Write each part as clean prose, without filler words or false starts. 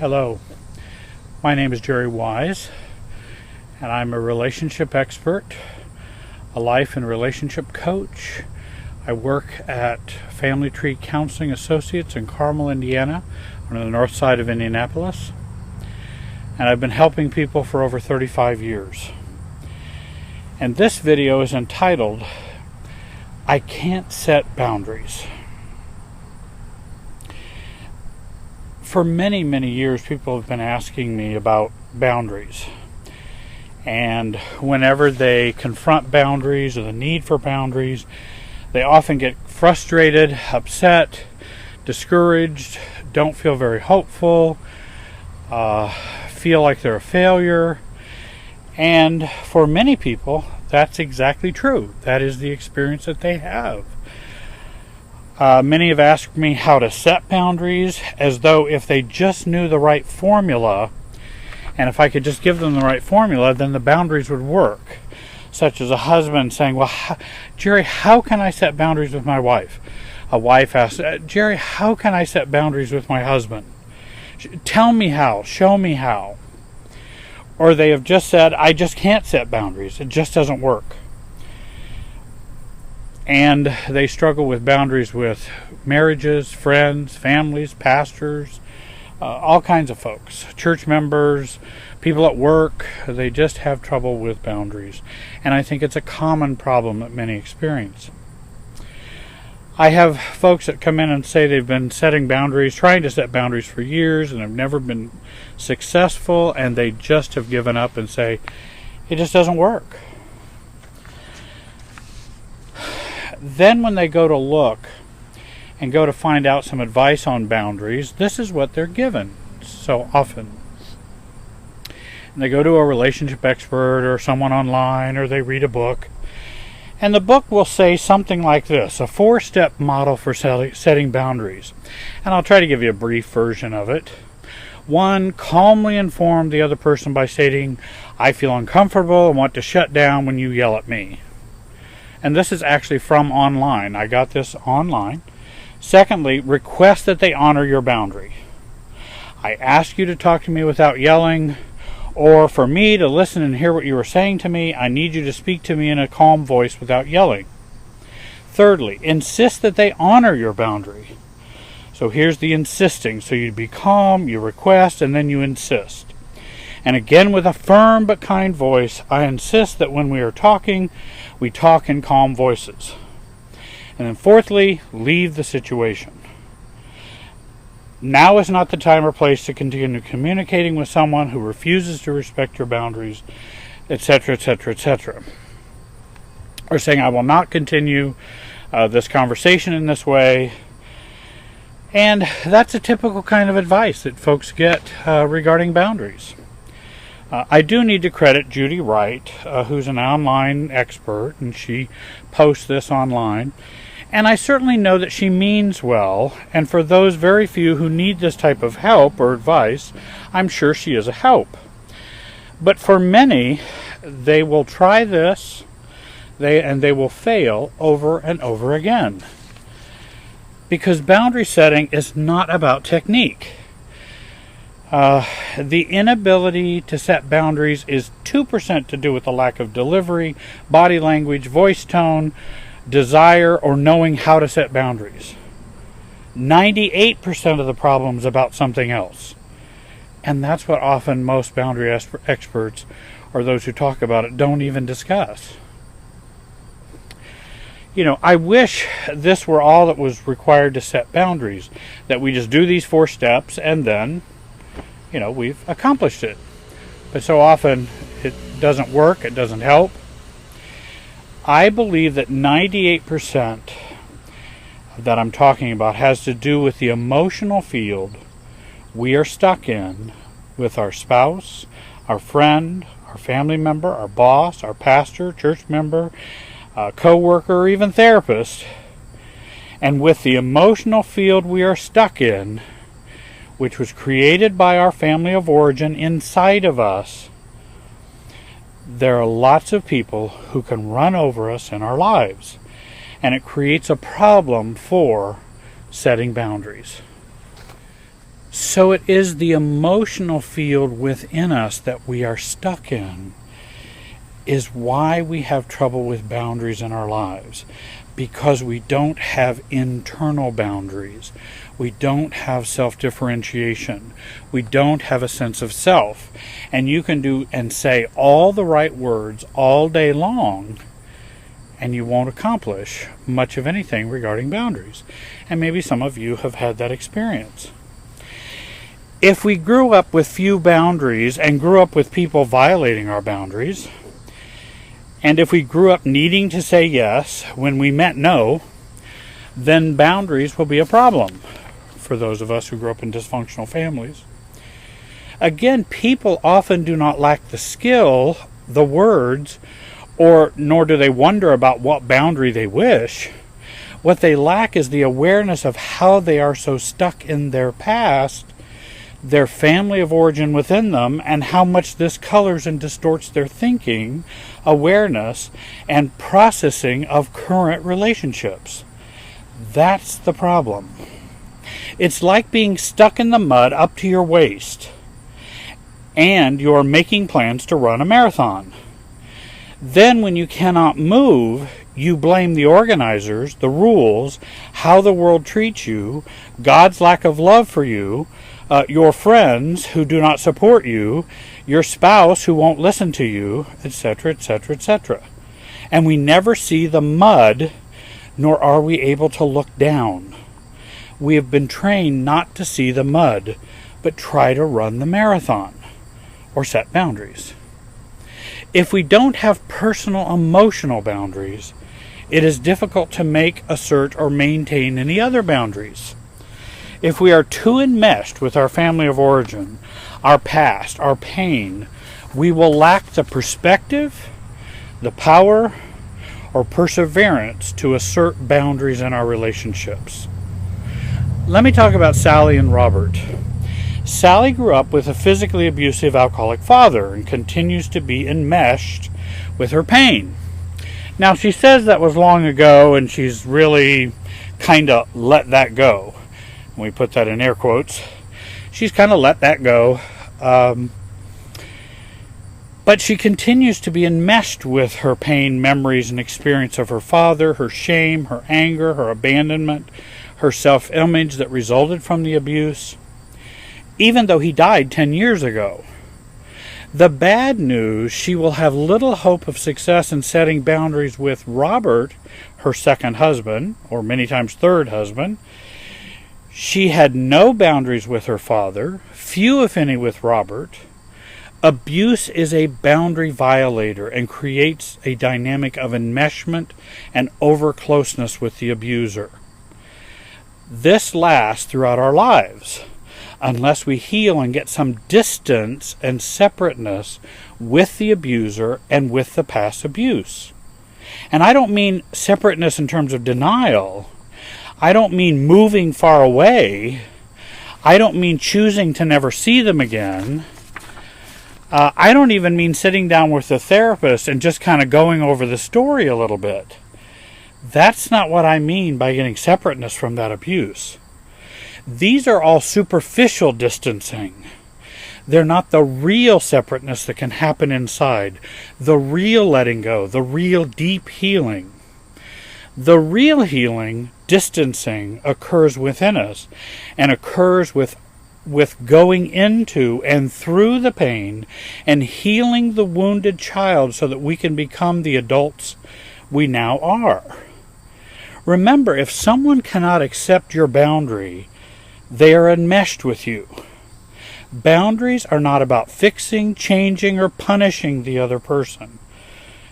Hello, my name is Jerry Wise, and I'm a relationship expert, a life and relationship coach. I work at Family Tree Counseling Associates in Carmel, Indiana, on the north side of Indianapolis, and I've been helping people for over 35 years. And this video is entitled, I Can't Set Boundaries. For many, many years, people have been asking me about boundaries. And whenever they confront boundaries or the need for boundaries, they often get frustrated, upset, discouraged, don't feel very hopeful, feel like they're a failure. And for many people, that's exactly true. That is the experience that they have. Many have asked me how to set boundaries, as though if they just knew the right formula, and if I could just give them the right formula, then the boundaries would work. Such as a husband saying, well, Jerry, how can I set boundaries with my wife? A wife asks, Jerry, how can I set boundaries with my husband? Tell me how, show me how. Or they have just said, I just can't set boundaries, it just doesn't work. And they struggle with boundaries with marriages, friends, families, pastors, all kinds of folks, church members, people at work. They just have trouble with boundaries. And I think it's a common problem that many experience. I have folks that come in and say they've been setting boundaries, trying to set boundaries for years, and have never been successful, and they just have given up and say, it just doesn't work. Then when they go to look and go to find out some advice on boundaries, this is what they're given so often. And they go to a relationship expert or someone online, or they read a book, and the book will say something like this, a 4-step model for setting boundaries. And I'll try to give you a brief version of it. 1, calmly inform the other person by stating, I feel uncomfortable and want to shut down when you yell at me. And this is actually from online. I got this online. Secondly, request that they honor your boundary. I ask you to talk to me without yelling, or for me to listen and hear what you are saying to me, I need you to speak to me in a calm voice without yelling. Thirdly, insist that they honor your boundary. So here's the insisting. So you be calm, you request, and then you insist. And again with a firm but kind voice, I insist that when we are talking, we talk in calm voices. And then fourthly, leave the situation. Now is not the time or place to continue communicating with someone who refuses to respect your boundaries, etc., etc., etc. Or saying, I will not continue this conversation in this way. And that's a typical kind of advice that folks get regarding boundaries. I do need to credit Judy Wright, who's an online expert, and she posts this online. And I certainly know that she means well, and for those very few who need this type of help or advice, I'm sure she is a help. But for many, they will try this, and they will fail over and over again. Because boundary setting is not about technique. The inability to set boundaries is 2% to do with the lack of delivery, body language, voice tone, desire, or knowing how to set boundaries. 98% of the problem is about something else. And that's what often most boundary experts, or those who talk about it, don't even discuss. You know, I wish this were all that was required to set boundaries. That we just do these 4 steps and then, you know, we've accomplished it. But so often it doesn't work, it doesn't help. I believe that 98% that I'm talking about has to do with the emotional field we are stuck in with our spouse, our friend, our family member, our boss, our pastor, church member, co-worker, or even therapist. And with the emotional field we are stuck in, which was created by our family of origin inside of us, there are lots of people who can run over us in our lives. And it creates a problem for setting boundaries. So it is the emotional field within us that we are stuck in, is why we have trouble with boundaries in our lives. Because we don't have internal boundaries. We don't have self-differentiation. We don't have a sense of self. And you can do and say all the right words all day long, and you won't accomplish much of anything regarding boundaries. And maybe some of you have had that experience. If we grew up with few boundaries and grew up with people violating our boundaries, and if we grew up needing to say yes when we meant no, then boundaries will be a problem for those of us who grew up in dysfunctional families. Again, people often do not lack the skill, the words, nor do they wonder about what boundary they wish. What they lack is the awareness of how they are so stuck in their past, their family of origin within them, and how much this colors and distorts their thinking, awareness, and processing of current relationships. That's the problem. It's like being stuck in the mud up to your waist, and you're making plans to run a marathon. Then when you cannot move, you blame the organizers, the rules, how the world treats you, God's lack of love for you, your friends who do not support you, your spouse who won't listen to you, etc., etc., etc. And we never see the mud, nor are we able to look down. We have been trained not to see the mud, but try to run the marathon, or set boundaries. If we don't have personal emotional boundaries, it is difficult to make, assert, or maintain any other boundaries. If we are too enmeshed with our family of origin, our past, our pain, we will lack the perspective, the power, or perseverance to assert boundaries in our relationships. Let me talk about Sally and Robert. Sally grew up with a physically abusive alcoholic father and continues to be enmeshed with her pain. Now, she says that was long ago and she's really kind of let that go. We put that in air quotes. She's kind of let that go. But she continues to be enmeshed with her pain, memories, and experience of her father, her shame, her anger, her abandonment, her self-image that resulted from the abuse, even though he died 10 years ago. The bad news, she will have little hope of success in setting boundaries with Robert, her second husband, or many times third husband. She had no boundaries with her father, few if any with Robert. Abuse is a boundary violator and creates a dynamic of enmeshment and over-closeness with the abuser. This lasts throughout our lives, unless we heal and get some distance and separateness with the abuser and with the past abuse. And I don't mean separateness in terms of denial. I don't mean moving far away. I don't mean choosing to never see them again. I don't even mean sitting down with a therapist and just kind of going over the story a little bit. That's not what I mean by getting separateness from that abuse. These are all superficial distancing. They're not the real separateness that can happen inside, the real letting go, the real deep healing. The real healing, distancing, occurs within us and occurs with going into and through the pain and healing the wounded child so that we can become the adults we now are. Remember, if someone cannot accept your boundary, they are enmeshed with you. Boundaries are not about fixing, changing, or punishing the other person.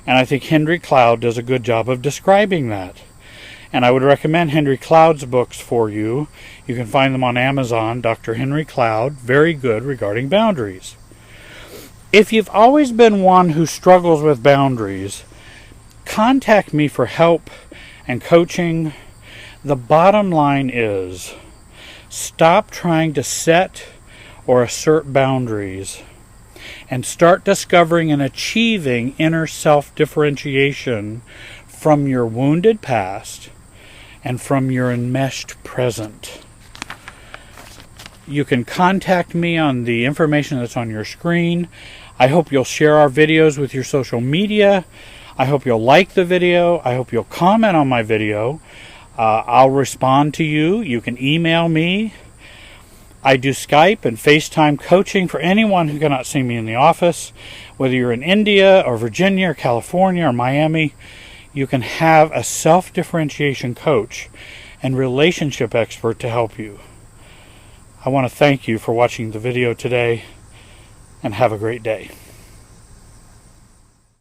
And I think Henry Cloud does a good job of describing that. And I would recommend Henry Cloud's books for you. You can find them on Amazon, Dr. Henry Cloud, very good regarding boundaries. If you've always been one who struggles with boundaries, contact me for help and coaching. The bottom line is, stop trying to set or assert boundaries and start discovering and achieving inner self-differentiation from your wounded past and from your enmeshed present. You can contact me on the information that's on your screen. I hope you'll share our videos with your social media. I hope you'll like the video. I hope you'll comment on my video. I'll respond to you. You can email me. I do Skype and FaceTime coaching for anyone who cannot see me in the office. Whether you're in India or Virginia or California or Miami, you can have a self-differentiation coach and relationship expert to help you. I want to thank you for watching the video today, and have a great day.